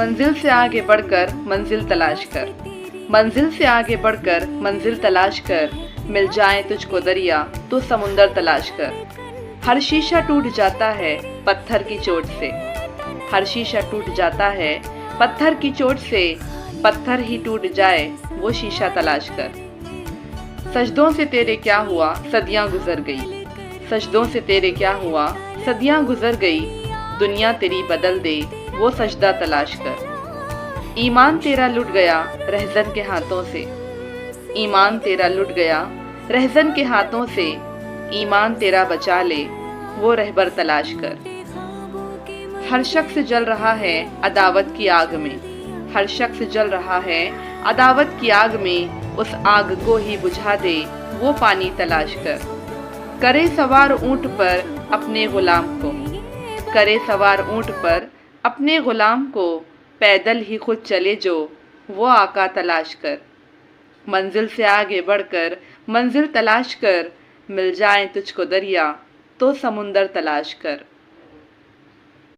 मंजिल से आगे बढ़कर मंजिल तलाश कर, मंजिल से आगे बढ़कर मंजिल तलाश कर, मिल जाए तुझको दरिया तो समुंदर तलाश कर। हर शीशा टूट जाता है पत्थर की चोट से, हर शीशा टूट जाता है पत्थर की चोट से, पत्थर ही टूट जाए वो शीशा तलाश कर। सजदों से तेरे क्या हुआ सदियां गुजर गई, सजदों से तेरे क्या हुआ सदियां गुजर गई, दुनिया तेरी बदल दे वो सजदा तलाश कर। ईमान तेरा लुट गया रहज़न के हाथों से, ईमान तेरा लुट गया रहज़न के हाथों से, ईमान तेरा बचा ले वो रहबर तलाश कर। हर शख्स जल रहा है अदावत की आग में, हर शख्स जल रहा है अदावत की आग में, उस आग को ही बुझा दे वो पानी तलाश कर। करे सवार ऊंट पर अपने गुलाम को, करे सवार ऊंट पर अपने गुलाम को, पैदल ही खुद चले जो वो आका तलाश कर। मंजिल से आगे बढ़कर मंजिल तलाश कर, मिल जाए तुझको दरिया तो समुंदर तलाश कर।